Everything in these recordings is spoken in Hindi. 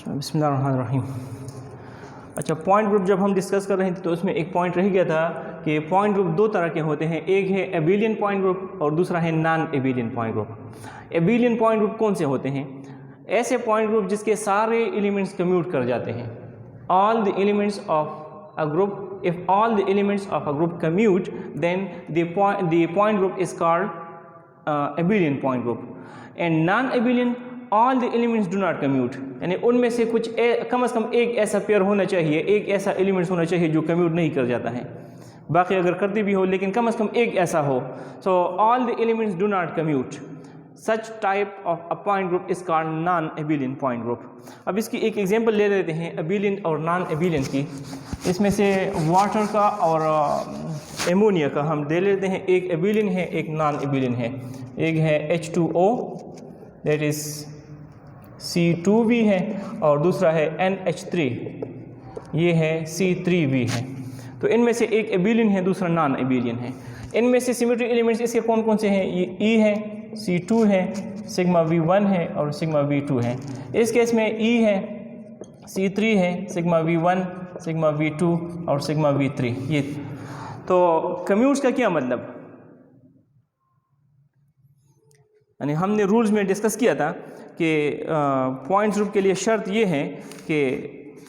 बिस्मिल्लाहिर्रहमानिर्रहीम। अच्छा, पॉइंट ग्रुप जब हम डिस्कस कर रहे थे तो उसमें एक पॉइंट रह गया था कि पॉइंट ग्रुप दो तरह के होते हैं, एक है एबिलियन पॉइंट ग्रुप और दूसरा है non एबिलियन point group. एबिलियन point group कौन से होते हैं? ऐसे पॉइंट ग्रुप जिसके सारे एलिमेंट्स कम्यूट कर जाते हैं। All the elements of a group, if all the elements of a group commute then the point group is called abelian point group. And non abelian, all the elements do not commute, यानी उनमें से कुछ कम से कम एक ऐसा पेयर होना चाहिए, एक ऐसा एलिमेंट्स होना चाहिए जो कम्यूट नहीं कर जाता है। बाकी अगर करते भी हो लेकिन कम से कम एक ऐसा हो। So all the elements do not commute, such type of a point group is called non एबिलियन point group. अब इसकी एक एग्जांपल ले लेते हैं एबिलियन और नॉन एबिलियन की। इसमें से वाटर का और एमोनिया का हम दे लेते हैं। एक एबिलियन है, एक नॉन एबिलियन है। एक है H2O दैट इज़ C2V है और दूसरा है NH3, ये है C3V है। तो इनमें से एक एबिलियन है, दूसरा नॉन एबिलियन है। इनमें से सिमेट्री एलिमेंट्स इसके कौन कौन से हैं? ये E है, C2 है, सिग्मा V1 है और सिग्मा V2 है। इस केस में E है, C3 है, सिग्मा V1, सिग्मा V2 और सिग्मा V3। ये तो कम्यूट्स का क्या मतलब? यानी हमने रूल्स में डिस्कस किया था कि पॉइंट्स ग्रुप के लिए शर्त ये है कि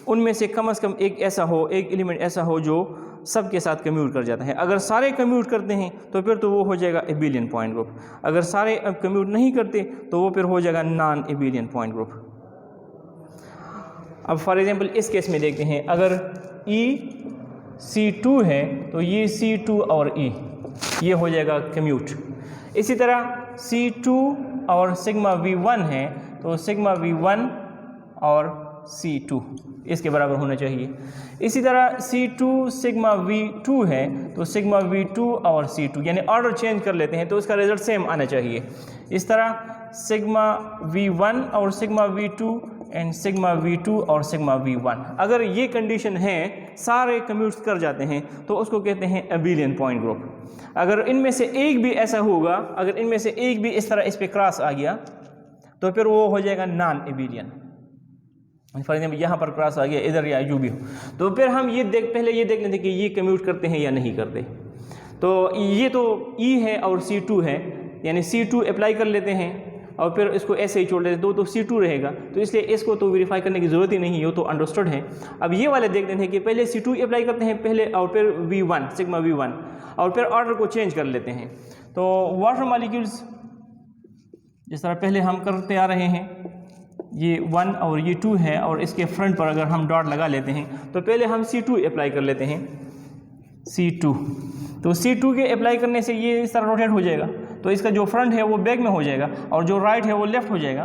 उनमें से कम एक ऐसा हो, एक एलिमेंट ऐसा हो जो सब के साथ कम्यूट कर जाता है। अगर सारे कम्यूट करते हैं तो फिर तो वो हो जाएगा एबिलियन पॉइंट ग्रुप। अगर सारे कम्यूट नहीं करते तो वो फिर हो जाएगा नॉन एबिलियन पॉइंट ग्रुप। अब फॉर एग्जांपल इस केस में देखते हैं, अगर E C2 है तो ये C2 और E ये हो जाएगा कम्यूट। इसी तरह C2 और सिग्मा V1 है तो सिग्मा V1 और C2 इसके बराबर होना चाहिए। इसी तरह C2 सिग्मा V2 है तो सिग्मा V2 और C2, यानी ऑर्डर चेंज कर लेते हैं तो उसका रिजल्ट सेम आना चाहिए। इस तरह सिग्मा V1 और sigma V2 and sigma V2 और सिग्मा V1, अगर ये कंडीशन है, सारे कम्यूट्स कर जाते हैं तो उसको कहते हैं एबिलियन पॉइंट ग्रुप। अगर इनमें से एक भी ऐसा होगा, अगर इनमें से एक भी इस तरह इस पे क्रॉस आ गया तो फिर वो हो जाएगा नॉन एबिलियन। फॉर एग्जाम्पल यहाँ पर क्रॉस आ गया, इधर या जो भी हो, तो फिर हम पहले ये देख लेते हैं कि ये कम्यूट करते हैं या नहीं करते। तो ये तो E है और C2 है, यानी C2 अप्लाई कर लेते हैं और फिर इसको ऐसे ही छोड़ देते हैं तो C2 रहेगा। तो इसलिए इसको तो वेरीफाई करने की ज़रूरत ही नहीं है, वो तो अंडरस्टूड है। अब ये वाले देखते हैं कि पहले C2 अप्लाई करते हैं पहले और फिर V1 सिग्मा V1 और फिर ऑर्डर को चेंज कर लेते हैं। तो वाटर मॉलिक्यूल्स जिस तरह पहले हम करते आ रहे हैं, ये 1 और ये 2 है और इसके फ्रंट पर अगर हम डॉट लगा लेते हैं तो पहले हम C2 अप्लाई कर लेते हैं, C2। तो C2 के अप्लाई करने से ये इस तरह रोटेट हो जाएगा तो इसका जो फ्रंट है वो बैक में हो जाएगा और जो राइट है वो लेफ्ट हो जाएगा।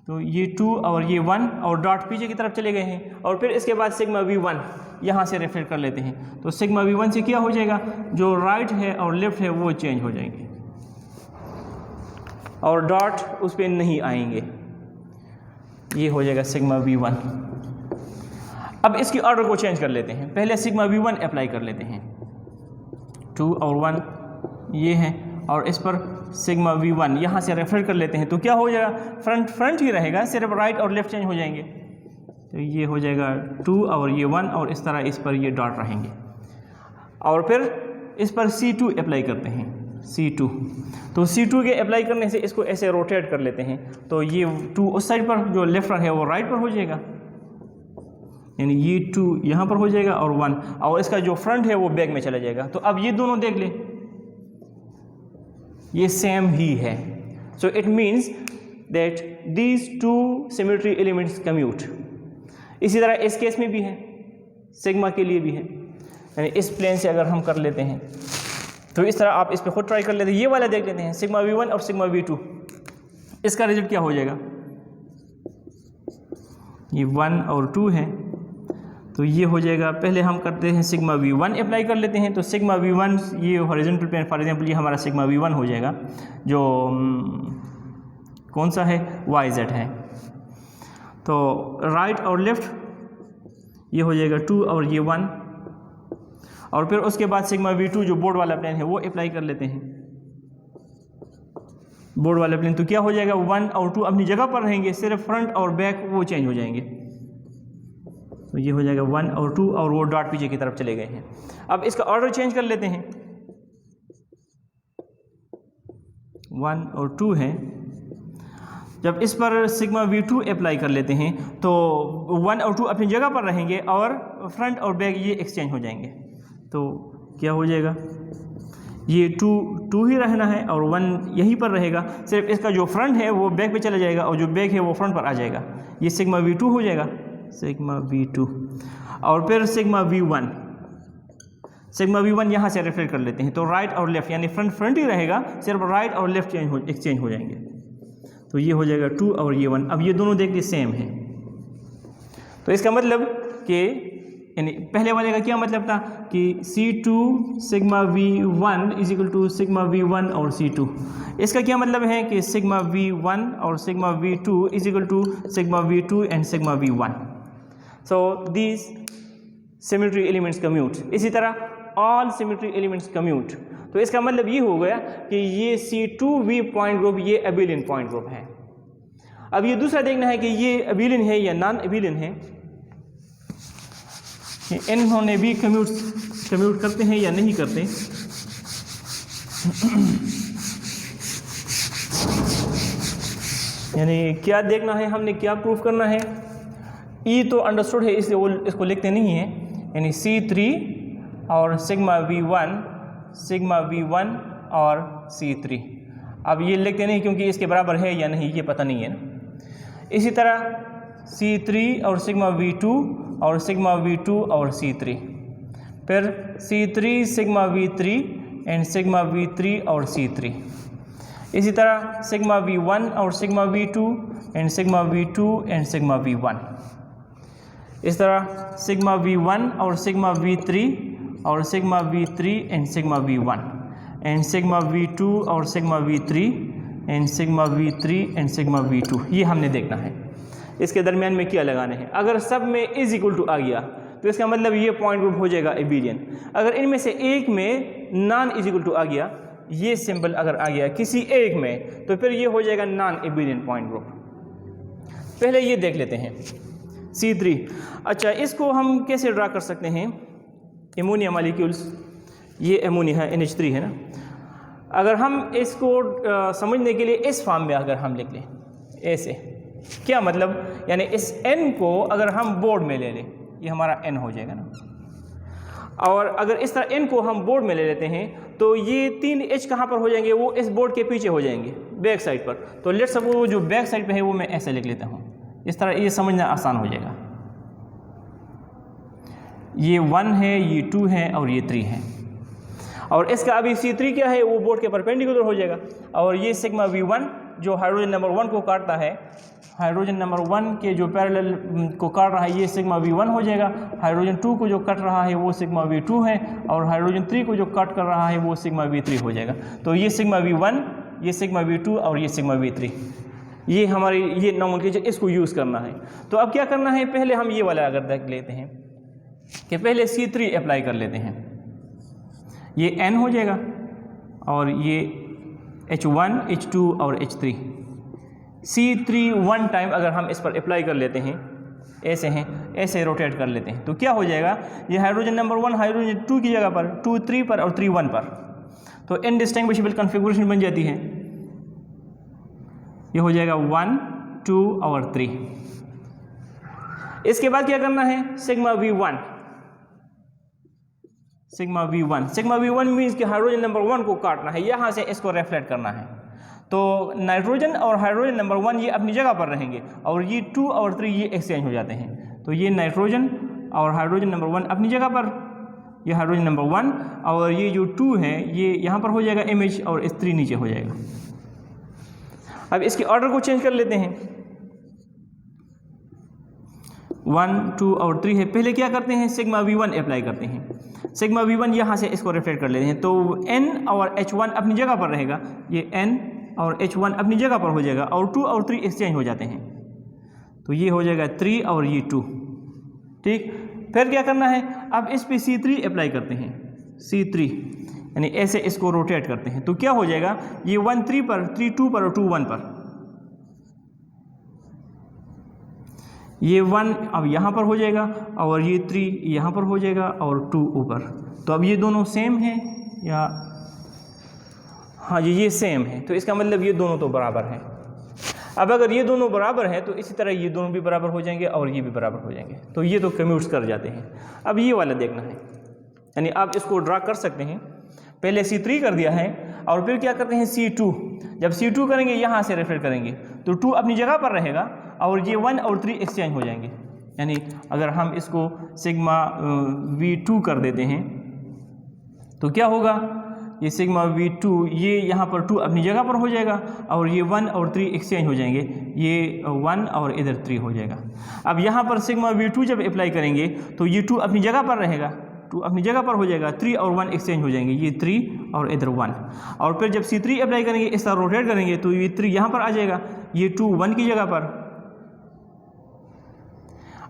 तो ये 2 और ये 1 और डॉट पीछे की तरफ चले गए हैं और फिर इसके बाद सिग्मा V1 यहाँ से रेफर कर लेते हैं। तो सिग्मा V1 से क्या हो जाएगा, जो राइट है और लेफ्ट है वो चेंज हो जाएंगे और डॉट उस पर नहीं आएंगे। ये हो जाएगा सिग्मा V1। अब इसकी ऑर्डर को चेंज कर लेते हैं, पहले सिग्मा V1 अप्लाई कर लेते हैं, 2 और 1 ये है और इस पर सिग्मा V1 यहाँ से रेफर कर लेते हैं। तो क्या हो जाएगा, फ्रंट ही रहेगा, सिर्फ राइट और लेफ्ट चेंज हो जाएंगे। तो ये हो जाएगा 2 और ये 1 और इस तरह इस पर ये डॉट रहेंगे और फिर इस पर C2 अप्लाई करते हैं, C2। तो C2 के अप्लाई करने से इसको ऐसे रोटेट कर लेते हैं तो ये 2 उस साइड पर, जो लेफ्ट है वो राइट पर हो जाएगा, यानी ये 2 यहाँ पर हो जाएगा और 1 और इसका जो फ्रंट है वो बैक में चला जाएगा। तो अब ये दोनों देख ले, ये सेम ही है। So it means that these 2 symmetry elements commute. इसी तरह इस केस में भी है, सिग्मा के लिए भी है, यानी इस प्लेन से अगर हम कर लेते हैं तो इस तरह आप इस पर खुद ट्राई कर लेते हैं। ये वाला देख लेते हैं, सिग्मा V1 और सिग्मा V2, इसका रिजल्ट क्या हो जाएगा, ये 1 और 2 है तो ये हो जाएगा, पहले हम करते हैं सिग्मा V1 अप्लाई कर लेते हैं। तो सिग्मा V1 ये हॉरिजॉन्टल प्लेन, फॉर एग्जांपल ये हमारा सिग्मा V1 हो जाएगा जो कौन सा है, YZ है। तो राइट और लेफ्ट ये हो जाएगा 2 और ये 1 और फिर उसके बाद सिग्मा V2 जो बोर्ड वाला प्लेन है वो अप्लाई कर लेते हैं। बोर्ड वाले प्लेन, तो क्या हो जाएगा 1 और 2 अपनी जगह पर रहेंगे, सिर्फ फ्रंट और बैक वो चेंज हो जाएंगे। तो ये हो जाएगा 1 और 2 और वो डॉट पीछे की तरफ चले गए हैं। अब इसका ऑर्डर चेंज कर लेते हैं, 1 और 2 हैं। जब इस पर सिग्मा V2 अप्लाई कर लेते हैं तो 1 और 2 अपनी जगह पर रहेंगे और फ्रंट और बैक ये एक्सचेंज हो जाएंगे। तो क्या हो जाएगा, ये 2 ही रहना है और 1 यहीं पर रहेगा, सिर्फ इसका जो फ्रंट है वो बैक पे चला जाएगा और जो बैक है वो फ्रंट पर आ जाएगा। ये सिग्मा V2 हो जाएगा, सिग्मा V2। और फिर सिग्मा V1, सिग्मा V1 यहाँ से रिफ्लेक्ट कर लेते हैं, तो राइट और लेफ्ट यानी फ्रंट ही रहेगा, सिर्फ राइट और लेफ्ट एक्सचेंज हो जाएंगे। तो ये हो जाएगा 2 और ये 1। अब ये दोनों देखिए सेम है, तो इसका मतलब कि यानी पहले वाले का क्या मतलब था कि C2 sigma V1 is equal to sigma V1 और C2। इसका क्या मतलब है कि सिग्मा V1 और sigma V2 is equal to sigma V2 and sigma V1। So these symmetry elements commute. इसी तरह ऑल सिमेट्री एलिमेंट्स कम्यूट। तो इसका मतलब ये हो गया कि ये C2V पॉइंट ग्रुप ये एबिलियन पॉइंट ग्रुप है। अब ये दूसरा देखना है कि ये एबिलियन है या नॉन एबिलियन है, कि इन्होंने भी कम्यूट करते हैं या नहीं करते। यानी क्या देखना है, हमने क्या प्रूफ करना है। ई तो अंडरस्टूड है इसलिए वो इसको लिखते नहीं है, यानी C3 और सिग्मा V1 और C3। अब ये लिखते नहीं क्योंकि इसके बराबर है या नहीं ये पता नहीं है ना। इसी तरह C3 और सिग्मा V2 और सिग्मा V2 और C3, फिर C3 sigma V3 and sigma V3 और C3। इसी तरह सिग्मा V1 और sigma V2 and sigma V2 and sigma V1। इस तरह सिग्मा V1 और सिग्मा V3 और sigma V3 and sigma V1 and sigma V2 और sigma V3 and sigma V3 and sigma V2। ये हमने देखना है, इसके दरमियान में क्या लगाने हैं। अगर सब में इज इक्वल टू आ गया तो इसका मतलब ये पॉइंट ग्रुप हो जाएगा एबिलियन। अगर इनमें से एक में नॉन इज इक्वल टू आ गया, ये सिंबल अगर आ गया किसी एक में, तो फिर ये हो जाएगा नॉन एबिलियन पॉइंट ग्रुप। पहले ये देख लेते हैं C3। अच्छा, इसको हम कैसे ड्रा कर सकते हैं। एमोनिया मॉलिक्यूल्स, ये एमोनिया है, NH3 है ना। अगर हम इसको समझने के लिए इस फॉर्म में अगर हम लिख लें ऐसे, क्या मतलब, यानी इस N को अगर हम बोर्ड में ले लें, ये हमारा N हो जाएगा ना। और अगर इस तरह N को हम बोर्ड में ले लेते हैं तो ये 3 H कहाँ पर हो जाएंगे, वो इस बोर्ड के पीछे हो जाएंगे बैक साइड पर। तो लेट्स सपोज जो बैक साइड पे है वो मैं ऐसे लिख लेता हूँ, इस तरह ये समझना आसान हो जाएगा। ये 1 है, ये 2 है और ये 3 है। और इसका अभी C3 क्या है, वो बोर्ड के परपेंडिकुलर हो जाएगा। और ये सिग्मा V1 जो हाइड्रोजन नंबर 1 को काटता है, हाइड्रोजन नंबर 1 के जो पैरेलल को काट रहा है, ये सिग्मा V1 हो जाएगा। हाइड्रोजन 2 को जो कट रहा है वो सिग्मा V2 है, और हाइड्रोजन 3 को जो कट कर रहा है वो सिग्मा V3 हो जाएगा। तो ये सिग्मा V1, ये सिग्मा V2 और ये सिग्मा V3, ये हमारी ये नोमेनक्लेचर, इसको यूज़ करना है। तो अब क्या करना है, पहले हम ये वाला अगर देख लेते हैं कि पहले C3 अप्लाई कर लेते हैं, ये N हो जाएगा और ये H1, H2 और H3। C3 1 टाइम अगर हम इस पर अप्लाई कर लेते हैं, ऐसे हैं, ऐसे रोटेट कर लेते हैं, तो क्या हो जाएगा, ये हाइड्रोजन नंबर 1 हाइड्रोजन 2 की जगह पर 2 3 पर और 3 1 पर, तो इनडिस्टिंग्विशेबल कॉन्फ़िगरेशन बन जाती है। ये हो जाएगा 1 2 और 3। इसके बाद क्या करना है, sigma V1, sigma V1 means कि हाइड्रोजन नंबर 1 को काटना है, यहाँ से इसको रिफ्लेक्ट करना है। तो नाइट्रोजन और हाइड्रोजन नंबर 1 ये अपनी जगह पर रहेंगे और ये 2 और 3 ये एक्सचेंज हो जाते हैं। तो ये नाइट्रोजन और हाइड्रोजन नंबर 1 अपनी जगह पर, ये हाइड्रोजन नंबर 1 और ये जो 2 है ये यहाँ पर हो जाएगा इमेज और इस 3 नीचे हो जाएगा। अब इसके ऑर्डर को चेंज कर लेते हैं, 1 2 और 3 है। पहले क्या करते हैं, सिग्मा V1 अप्लाई करते हैं। सिग्मा V1 यहाँ से इसको रिफ्लेक्ट कर लेते हैं, तो N और H1 अपनी जगह पर रहेगा, ये N और H1 अपनी जगह पर हो जाएगा और 2 और 3 एक्सचेंज हो जाते हैं। तो ये हो जाएगा 3 और ये 2, ठीक। फिर क्या करना है, अब इस पे C3 अप्लाई करते हैं, C3 यानी ऐसे इसको रोटेट करते हैं तो क्या हो जाएगा, ये 1 3 पर, 3 2 पर और 2 1 पर, ये 1 अब यहाँ पर हो जाएगा और ये 3 यहाँ पर हो जाएगा और 2 ऊपर। तो अब ये दोनों सेम हैं या हाँ जी ये सेम है, तो इसका मतलब ये दोनों तो बराबर हैं। अब अगर ये दोनों बराबर हैं तो इसी तरह ये दोनों भी बराबर हो जाएंगे और ये भी बराबर हो जाएंगे, तो ये तो कम्यूट्स कर जाते हैं। अब ये वाला देखना है, यानी आप इसको ड्रा कर सकते हैं। पहले C3 कर दिया है और फिर क्या करते हैं C2। जब C2 करेंगे यहाँ से रेफर करेंगे तो 2 अपनी जगह पर रहेगा और ये 1 और 3 एक्सचेंज हो जाएंगे। यानी अगर हम इसको सिग्मा V2 कर देते हैं तो क्या होगा, ये सिग्मा V2 ये यहाँ पर 2 अपनी जगह पर हो जाएगा और ये 1 और 3 एक्सचेंज हो जाएंगे, ये 1 और इधर 3 हो जाएगा। अब यहाँ पर सिग्मा V2 जब अप्लाई करेंगे तो ये 2 अपनी जगह पर रहेगा, 2 अपनी जगह पर हो जाएगा, 3 और 1 एक्सचेंज हो जाएंगे, ये 3 और इधर 1। और फिर जब C3 अप्लाई करेंगे, इस तरह रोटेट करेंगे तो ये 3 यहाँ पर आ जाएगा, ये 2 1 की जगह पर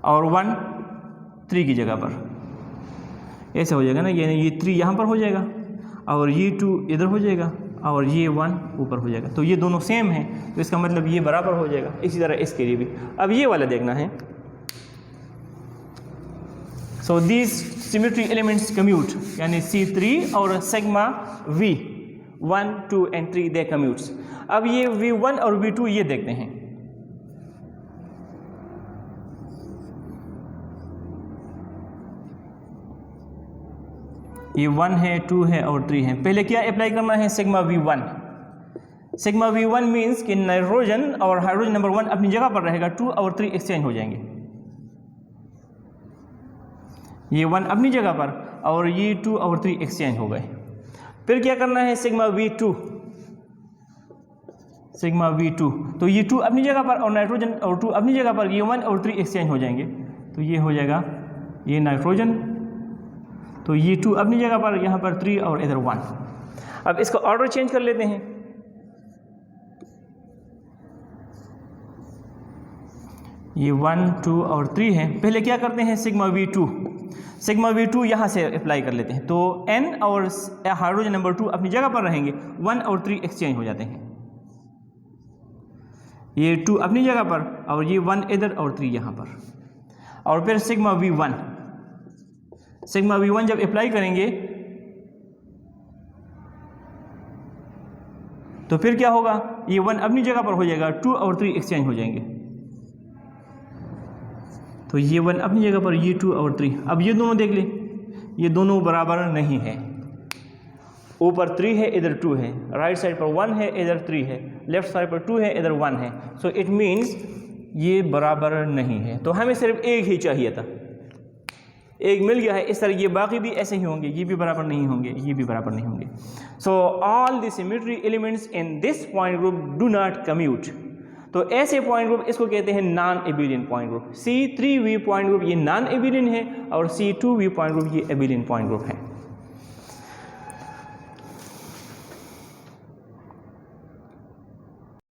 और 1 3 की जगह पर, ऐसे हो जाएगा ना। ये 3 यहाँ पर हो जाएगा और ये 2 इधर हो जाएगा और ये 1 ऊपर हो जाएगा, तो ये दोनों सेम हैं, तो इसका मतलब ये बराबर हो जाएगा। इसी तरह इसके लिए भी अब ये वाला देखना है। सो दीज सिमेट्री एलिमेंट्स कम्यूट, यानी C3 और sigma V 1 2 and 3 they commutes. अब ये V1 और V2 ये देखते हैं। ये 1 है, 2 है और 3 है। पहले क्या अप्लाई करना है, sigma V1। Sigma V1 means कि नाइट्रोजन और हाइड्रोजन नंबर 1 अपनी जगह पर रहेगा, 2 और 3 एक्सचेंज हो जाएंगे, ये 1 अपनी जगह पर और ये 2 और 3 एक्सचेंज हो गए। फिर क्या करना है, सिग्मा V2। सिग्मा V2 तो ये 2 अपनी जगह पर और नाइट्रोजन और 2 अपनी जगह पर, ये 1 और 3 एक्सचेंज हो जाएंगे, तो ये हो जाएगा ये नाइट्रोजन, तो ये 2 अपनी जगह पर, यहाँ पर 3 और इधर 1। अब इसका ऑर्डर चेंज कर लेते हैं। ये 1 2 और 3 है। पहले क्या करते हैं, सिग्मा V2। सिग्मा V2 यहाँ से अप्लाई कर लेते हैं, तो N और हाइड्रोजन नंबर 2 अपनी जगह पर रहेंगे, 1 और 3 एक्सचेंज हो जाते हैं, ये 2 अपनी जगह पर और ये 1 इधर और 3 यहाँ पर। और फिर सिग्मा V1। सिग्मा V1 जब अप्लाई करेंगे तो फिर क्या होगा, ये 1 अपनी जगह पर हो जाएगा, 2 और 3 एक्सचेंज हो जाएंगे, तो ये 1 अपनी जगह पर, ये 2 और 3। अब ये दोनों देख ले, ये दोनों बराबर नहीं है, ऊपर 3 है इधर 2 है, राइट साइड पर 1 है इधर 3 है, लेफ्ट साइड पर 2 है इधर 1 है। सो इट मीन्स ये बराबर नहीं है, तो हमें सिर्फ एक ही चाहिए था, एक मिल गया है। इस तरह ये बाकी भी ऐसे ही होंगे, ये भी बराबर नहीं होंगे, ये भी बराबर नहीं होंगे। So all the symmetry elements in this point group do not commute. तो ऐसे पॉइंट ग्रुप इसको कहते हैं non एबिलियन point group. C3V point group ये नॉन एबिलियन है और C2V पॉइंट ग्रुप ये एबिलियन पॉइंट ग्रुप है।